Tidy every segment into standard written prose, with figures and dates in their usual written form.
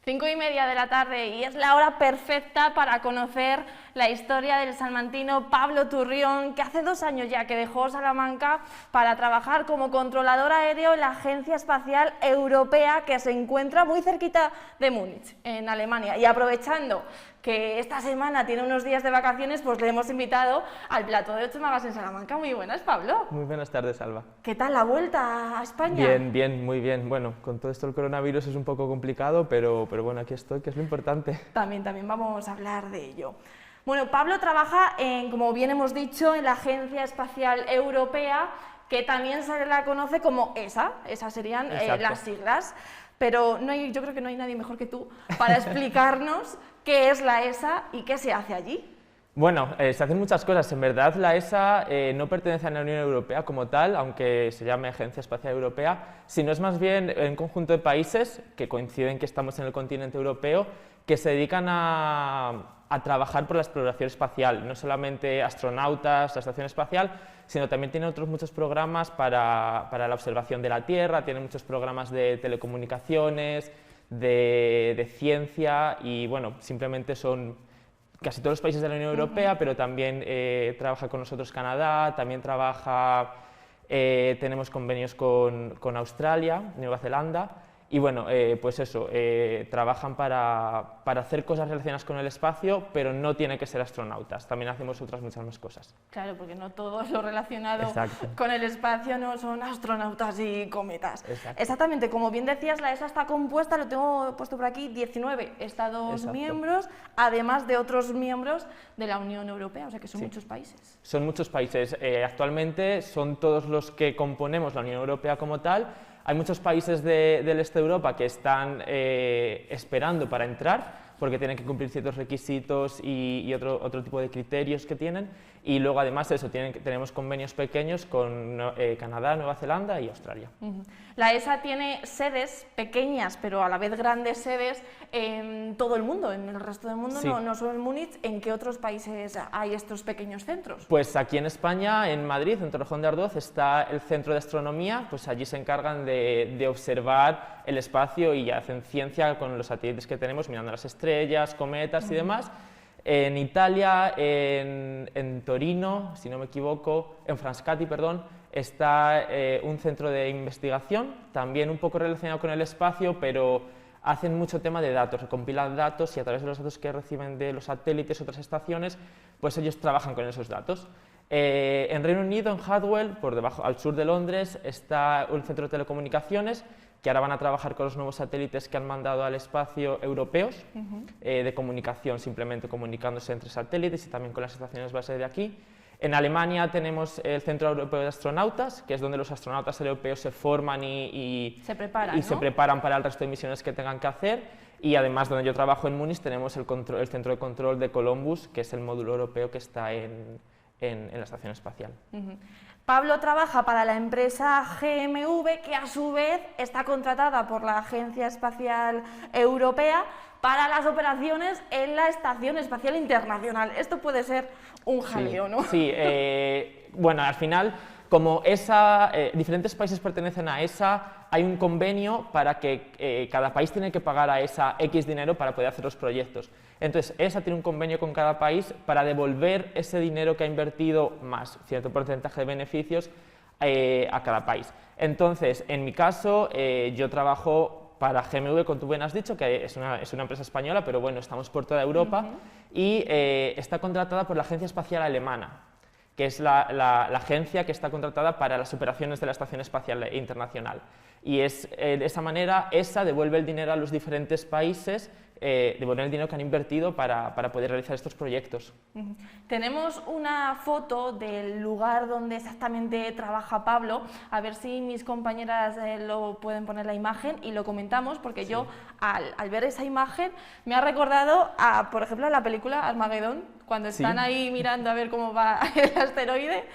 5:30 de la tarde y es la hora perfecta para conocer la historia del salmantino Pablo Turrión, que hace 2 años ya que dejó Salamanca para trabajar como controlador aéreo en la Agencia Espacial Europea, que se encuentra muy cerquita de Múnich, en Alemania. Y aprovechando que esta semana tiene unos días de vacaciones, pues le hemos invitado al plató de 8 Magas en Salamanca. Muy buenas, Pablo. Muy buenas tardes, Alba. ¿Qué tal la vuelta a España? Bien, muy bien. Bueno, con todo esto del coronavirus es un poco complicado, pero bueno, aquí estoy, que es lo importante. También vamos a hablar de ello. Bueno, Pablo trabaja, como bien hemos dicho, en la Agencia Espacial Europea, que también se la conoce como ESA. Esas serían las siglas. Pero yo creo que no hay nadie mejor que tú para explicarnos qué es la ESA y qué se hace allí. Bueno, se hacen muchas cosas. En verdad, la ESA no pertenece a la Unión Europea como tal, aunque se llame Agencia Espacial Europea, sino es más bien un conjunto de países que coinciden que estamos en el continente europeo, que se dedican a trabajar por la exploración espacial, no solamente astronautas, la estación espacial, sino también tiene otros muchos programas para la observación de la Tierra, tiene muchos programas de telecomunicaciones, de ciencia y bueno, simplemente son casi todos los países de la Unión Europea, pero también trabaja con nosotros Canadá, también tenemos convenios con Australia, Nueva Zelanda. Y bueno, pues eso, trabajan para hacer cosas relacionadas con el espacio, pero no tiene que ser astronautas, también hacemos otras muchas más cosas. Claro, porque no todo lo relacionado Exacto. con el espacio no son astronautas y cometas. Exacto. Exactamente, como bien decías, la ESA está compuesta, lo tengo puesto por aquí, 19 Estados miembros, además de otros miembros de la Unión Europea, o sea que son muchos países. Son muchos países, actualmente son todos los que componemos la Unión Europea como tal. Hay muchos países del este de Europa que están esperando para entrar, porque tienen que cumplir ciertos requisitos y otro tipo de criterios que tienen. Y luego, además de eso, tenemos convenios pequeños con Canadá, Nueva Zelanda y Australia. La ESA tiene sedes pequeñas, pero a la vez grandes sedes en todo el mundo, en el resto del mundo, no solo en Múnich. ¿En qué otros países hay estos pequeños centros? Pues aquí en España, en Madrid, en Torrejón de Ardoz, está el Centro de Astronomía, pues allí se encargan de observar el espacio y hacen ciencia con los satélites que tenemos, mirando las estrellas, cometas y demás. En Italia, en Torino, si no me equivoco, en Frascati, perdón, está un centro de investigación, también un poco relacionado con el espacio, pero hacen mucho tema de datos, compilan datos y a través de los datos que reciben de los satélites y otras estaciones, pues ellos trabajan con esos datos. En Reino Unido, en Hartwell, por debajo, al sur de Londres, está un centro de telecomunicaciones que ahora van a trabajar con los nuevos satélites que han mandado al espacio europeos, de comunicación, simplemente comunicándose entre satélites y también con las estaciones base de aquí. En Alemania tenemos el Centro Europeo de Astronautas, que es donde los astronautas europeos se forman y se preparan para el resto de misiones que tengan que hacer. Y además, donde yo trabajo en Múnich, tenemos el Centro de Control de Columbus, que es el módulo europeo que está en la estación espacial. Pablo trabaja para la empresa GMV, que a su vez está contratada por la Agencia Espacial Europea para las operaciones en la Estación Espacial Internacional. Esto puede ser un jaleo, ¿no? Sí, bueno, al final, como diferentes países pertenecen a ESA, hay un convenio para que cada país tiene que pagar a ESA X dinero para poder hacer los proyectos. Entonces, ESA tiene un convenio con cada país para devolver ese dinero que ha invertido más cierto porcentaje de beneficios a cada país. Entonces, en mi caso, yo trabajo para GMV, como tú bien has dicho, que es una empresa española, pero bueno, estamos por toda Europa, y está contratada por la Agencia Espacial Alemana, que es la agencia que está contratada para las operaciones de la Estación Espacial Internacional. Y de esa manera, ESA devuelve el dinero a los diferentes países, devuelve el dinero que han invertido para poder realizar estos proyectos. Tenemos una foto del lugar donde exactamente trabaja Pablo, a ver si mis compañeras lo pueden poner la imagen y lo comentamos, porque yo al ver esa imagen me ha recordado por ejemplo, a la película Armagedón, cuando están ahí mirando a ver cómo va el asteroide.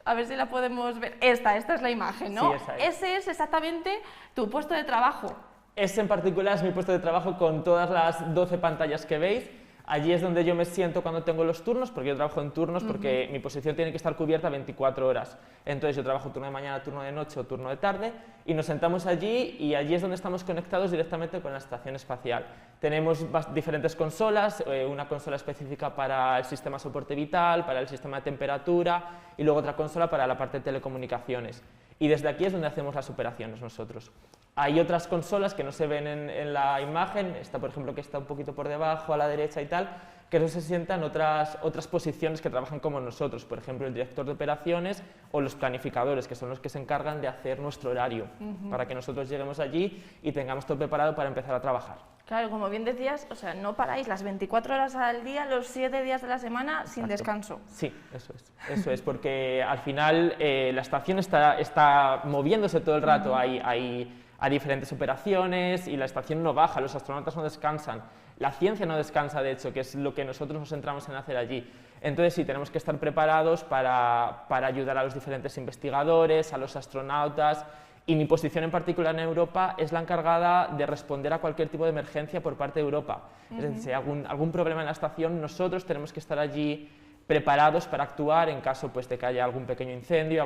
A ver si la podemos ver. Esta es la imagen, ¿no? Sí, esa es. Ese es exactamente tu puesto de trabajo. Ese en particular es mi puesto de trabajo con todas las 12 pantallas que veis. Allí es donde yo me siento cuando tengo los turnos, porque yo trabajo en turnos, porque mi posición tiene que estar cubierta 24 horas. Entonces yo trabajo turno de mañana, turno de noche o turno de tarde, y nos sentamos allí, y allí es donde estamos conectados directamente con la estación espacial. Tenemos diferentes consolas, una consola específica para el sistema soporte vital, para el sistema de temperatura, y luego otra consola para la parte de telecomunicaciones. Y desde aquí es donde hacemos las operaciones nosotros. Hay otras consolas que no se ven en la imagen, esta por ejemplo que está un poquito por debajo, a la derecha y tal, que no se sientan otras posiciones que trabajan como nosotros, por ejemplo el director de operaciones o los planificadores, que son los que se encargan de hacer nuestro horario, para que nosotros lleguemos allí y tengamos todo preparado para empezar a trabajar. Claro, como bien decías, o sea, no paráis las 24 horas al día, los 7 días de la semana, sin descanso. Sí, eso es, porque al final la estación está moviéndose todo el rato, hay diferentes operaciones y la estación no baja, los astronautas no descansan, la ciencia no descansa, de hecho, que es lo que nosotros nos centramos en hacer allí. Entonces sí, tenemos que estar preparados para ayudar a los diferentes investigadores, a los astronautas, y mi posición en particular en Europa es la encargada de responder a cualquier tipo de emergencia por parte de Europa. Es decir, si hay algún problema en la estación, nosotros tenemos que estar allí preparados para actuar en caso pues, de que haya algún pequeño incendio,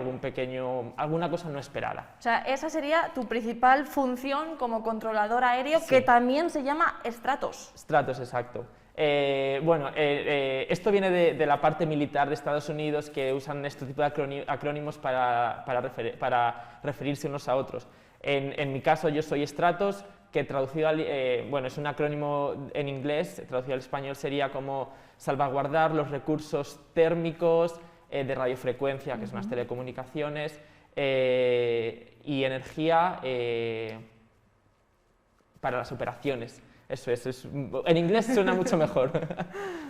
alguna cosa no esperada. O sea, esa sería tu principal función como controlador aéreo, que también se llama Stratos. Stratos, exacto. Esto viene de la parte militar de Estados Unidos, que usan este tipo de acrónimos para referirse unos a otros. En mi caso yo soy Stratos, que traducido es un acrónimo en inglés, traducido al español sería como salvaguardar los recursos térmicos de radiofrecuencia, que son las telecomunicaciones, y energía para las operaciones. Eso es, en inglés suena mucho mejor.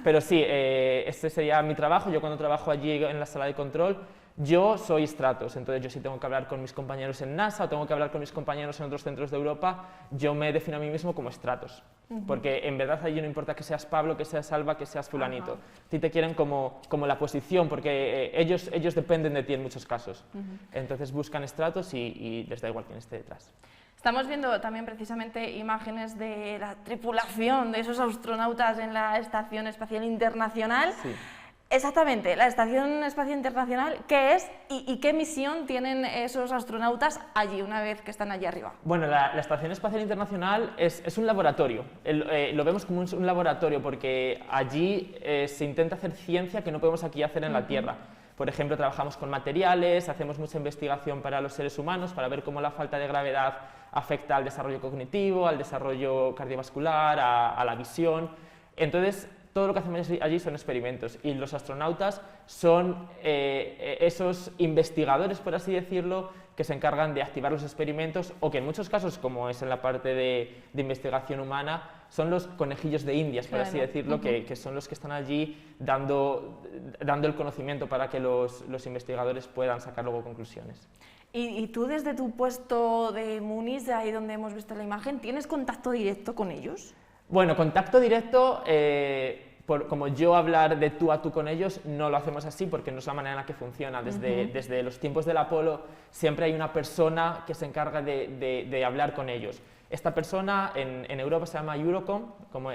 Pero sí, este sería mi trabajo. Yo cuando trabajo allí en la sala de control, yo soy Stratos, entonces yo sí tengo que hablar con mis compañeros en NASA o tengo que hablar con mis compañeros en otros centros de Europa, yo me defino a mí mismo como Stratos, porque en verdad allí no importa que seas Pablo, que seas Alba, que seas fulanito, a ti te quieren como la posición, porque ellos dependen de ti en muchos casos, entonces buscan Stratos y les da igual quién esté detrás. Estamos viendo también precisamente imágenes de la tripulación de esos astronautas en la Estación Espacial Internacional. Sí. Exactamente, la Estación Espacial Internacional, ¿qué es y qué misión tienen esos astronautas allí una vez que están allí arriba? Bueno, la Estación Espacial Internacional es un laboratorio, lo vemos como un laboratorio porque allí se intenta hacer ciencia que no podemos aquí hacer en la Tierra. Por ejemplo, trabajamos con materiales, hacemos mucha investigación para los seres humanos, para ver cómo la falta de gravedad afecta al desarrollo cognitivo, al desarrollo cardiovascular, a la visión. Entonces, todo lo que hacemos allí son experimentos y los astronautas son esos investigadores, por así decirlo, que se encargan de activar los experimentos o que en muchos casos, como es en la parte de investigación humana, son los conejillos de indias, por así decirlo, que son los que están allí dando el conocimiento para que los investigadores puedan sacar luego conclusiones. ¿Y tú desde tu puesto de Muniz, de ahí donde hemos visto la imagen, tienes contacto directo con ellos? Bueno, contacto directo, como yo hablar de tú a tú con ellos, no lo hacemos así porque no es la manera en la que funciona. Desde los tiempos del Apolo siempre hay una persona que se encarga de hablar con ellos. Esta persona en Europa se llama Eurocom, como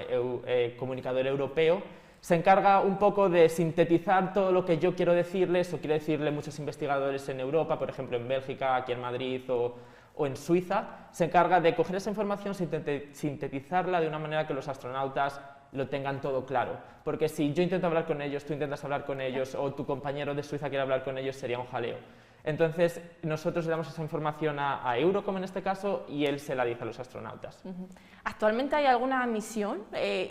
comunicador europeo, se encarga un poco de sintetizar todo lo que yo quiero decirles o quiero decirle muchos investigadores en Europa, por ejemplo en Bélgica, aquí en Madrid o en Suiza, se encarga de coger esa información, sintetizarla de una manera que los astronautas lo tengan todo claro. Porque si yo intento hablar con ellos, tú intentas hablar con ellos, o tu compañero de Suiza quiere hablar con ellos, sería un jaleo. Entonces, nosotros le damos esa información a Eurocom en este caso, y él se la dice a los astronautas. ¿Actualmente hay alguna misión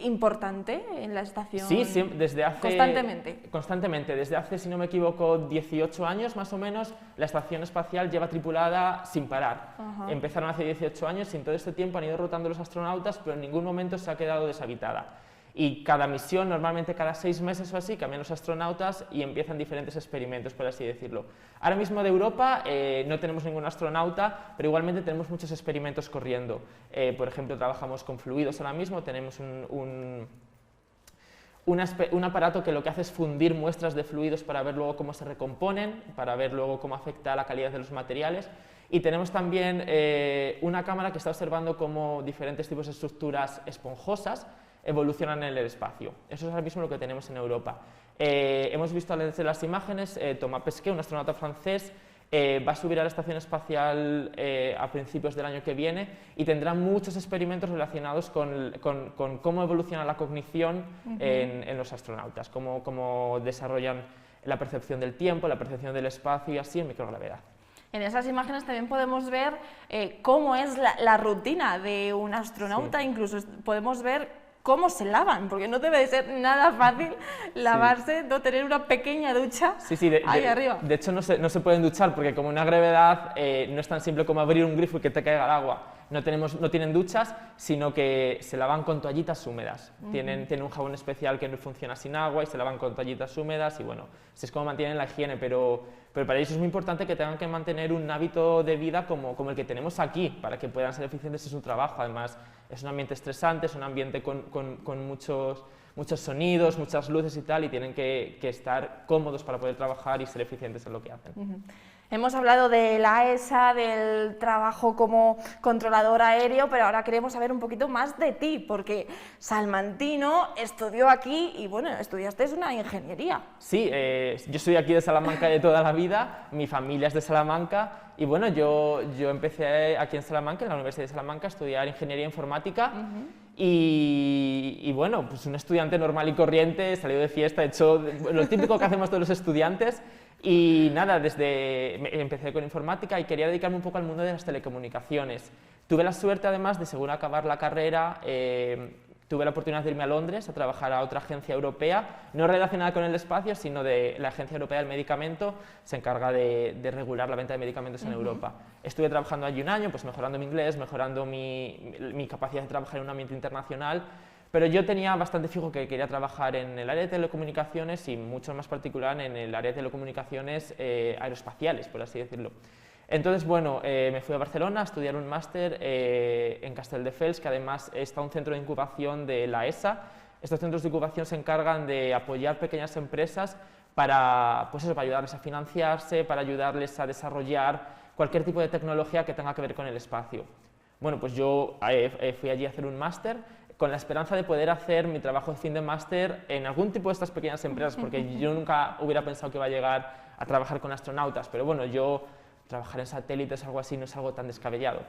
importante en la estación? Sí, desde hace... ¿Constantemente? Constantemente. Desde hace, si no me equivoco, 18 años más o menos, la estación espacial lleva tripulada sin parar. Empezaron hace 18 años y en todo este tiempo han ido rotando los astronautas, pero en ningún momento se ha quedado deshabitada. Y cada misión, normalmente cada 6 meses o así, cambian los astronautas y empiezan diferentes experimentos, por así decirlo. Ahora mismo de Europa no tenemos ningún astronauta, pero igualmente tenemos muchos experimentos corriendo. Por ejemplo, trabajamos con fluidos ahora mismo, tenemos un aparato que lo que hace es fundir muestras de fluidos para ver luego cómo se recomponen, para ver luego cómo afecta la calidad de los materiales. Y tenemos también una cámara que está observando cómo diferentes tipos de estructuras esponjosas evolucionan en el espacio. Eso es ahora mismo lo que tenemos en Europa. Hemos visto desde las imágenes, Thomas Pesquet, un astronauta francés, va a subir a la estación espacial a principios del año que viene y tendrá muchos experimentos relacionados con cómo evoluciona la cognición en los astronautas, cómo desarrollan la percepción del tiempo, la percepción del espacio y así en microgravedad. En esas imágenes también podemos ver cómo es la rutina de un astronauta, incluso podemos ver cómo se lavan, porque no debe de ser nada fácil lavarse, no tener una pequeña ducha ahí arriba. De hecho no se pueden duchar porque como una gravedad no es tan simple como abrir un grifo y que te caiga el agua. No tienen duchas, sino que se lavan con toallitas húmedas. Tienen un jabón especial que no funciona sin agua y se lavan con toallitas húmedas y bueno, así es como mantienen la higiene, pero para ellos es muy importante que tengan que mantener un hábito de vida como el que tenemos aquí, para que puedan ser eficientes en su trabajo. Además, es un ambiente estresante, es un ambiente con muchos sonidos, muchas luces y tal, y tienen que estar cómodos para poder trabajar y ser eficientes en lo que hacen. Hemos hablado de la ESA, del trabajo como controlador aéreo, pero ahora queremos saber un poquito más de ti, porque Salmantino estudió aquí y bueno, estudiaste una ingeniería. Sí, yo soy aquí de Salamanca de toda la vida, mi familia es de Salamanca y bueno, yo empecé aquí en Salamanca, en la Universidad de Salamanca, a estudiar ingeniería informática. Y bueno, pues un estudiante normal y corriente, salió de fiesta, hecho lo típico que hacemos todos los estudiantes. Y nada, empecé con informática y quería dedicarme un poco al mundo de las telecomunicaciones. Tuve la suerte, además, de según acabar la carrera, tuve la oportunidad de irme a Londres a trabajar a otra agencia europea, no relacionada con el espacio, sino de la Agencia Europea del Medicamento, se encarga de regular la venta de medicamentos en Europa. Estuve trabajando allí un año, pues mejorando mi inglés, mejorando mi capacidad de trabajar en un ambiente internacional, pero yo tenía bastante fijo que quería trabajar en el área de telecomunicaciones y mucho más particular en el área de telecomunicaciones aeroespaciales, por así decirlo. Entonces, bueno, me fui a Barcelona a estudiar un máster en Castelldefels, que además está un centro de incubación de la ESA. Estos centros de incubación se encargan de apoyar pequeñas empresas para ayudarles a financiarse, para ayudarles a desarrollar cualquier tipo de tecnología que tenga que ver con el espacio. Bueno, pues yo fui allí a hacer un máster con la esperanza de poder hacer mi trabajo de fin de máster en algún tipo de estas pequeñas empresas, porque yo nunca hubiera pensado que iba a llegar a trabajar con astronautas, pero bueno, trabajar en satélites o algo así no es algo tan descabellado.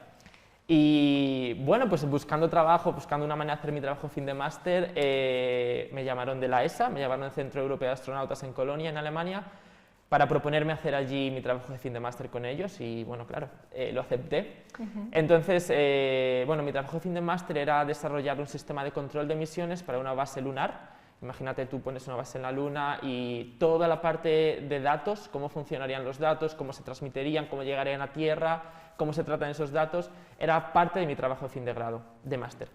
Y bueno, pues buscando trabajo, buscando una manera de hacer mi trabajo de fin de máster, me llamaron de la ESA, me llamaron del Centro Europeo de Astronautas en Colonia, en Alemania, para proponerme hacer allí mi trabajo de fin de máster con ellos y bueno, claro, lo acepté. Entonces, bueno, mi trabajo de fin de máster era desarrollar un sistema de control de misiones para una base lunar. Imagínate, tú pones una base en la Luna y toda la parte de datos, cómo funcionarían los datos, cómo se transmitirían, cómo llegarían a Tierra, cómo se tratan esos datos, era parte de mi trabajo de fin de grado, de máster.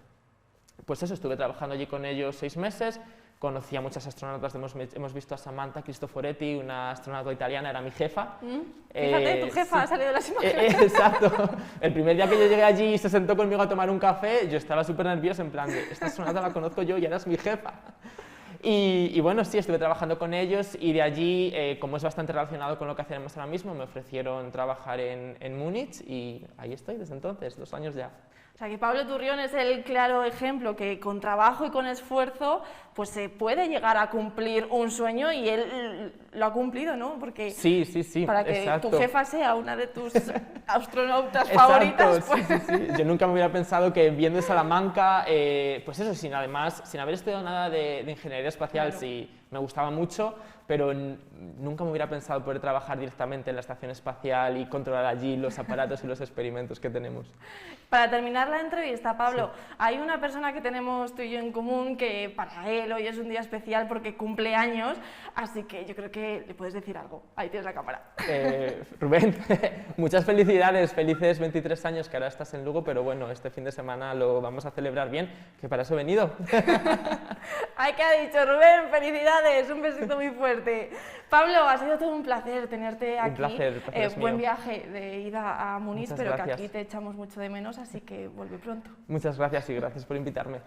Pues eso, estuve trabajando allí con ellos 6 meses, conocí a muchas astronautas, hemos visto a Samantha Cristoforetti, una astronauta italiana, era mi jefa. Fíjate, tu jefa ha salido de las imágenes. Exacto. El primer día que yo llegué allí y se sentó conmigo a tomar un café, yo estaba súper nervioso, en plan de, esta astronauta la conozco yo y ahora es mi jefa. Y bueno, sí, estuve trabajando con ellos y de allí, como es bastante relacionado con lo que hacemos ahora mismo, me ofrecieron trabajar en Múnich y ahí estoy desde entonces, 2 años ya. O sea que Pablo Turrión es el claro ejemplo que con trabajo y con esfuerzo pues se puede llegar a cumplir un sueño y él lo ha cumplido, ¿no? Porque sí, para que exacto. tu jefa sea una de tus astronautas favoritas. Pues... Sí. Yo nunca me hubiera pensado que viendo Salamanca, pues eso, sin haber estudiado nada de ingeniería espacial, claro. Sí, me gustaba mucho, pero nunca me hubiera pensado poder trabajar directamente en la estación espacial y controlar allí los aparatos y los experimentos que tenemos. Para terminar la entrevista, Pablo, sí. Hay una persona que tenemos tú y yo en común que para él hoy es un día especial porque cumple años, así que yo creo que le puedes decir algo. Ahí tienes la cámara. Rubén, muchas felicidades, felices 23 años que ahora estás en Lugo, pero bueno, este fin de semana lo vamos a celebrar bien, que para eso he venido. Ay, ¿qué ha dicho Rubén? Felicidades, un besito muy fuerte. Pablo, ha sido todo un placer tenerte aquí. Un placer, buen viaje de ida a Múnich, pero gracias. Que aquí te echamos mucho de menos, así que vuelve pronto. Muchas gracias y gracias por invitarme.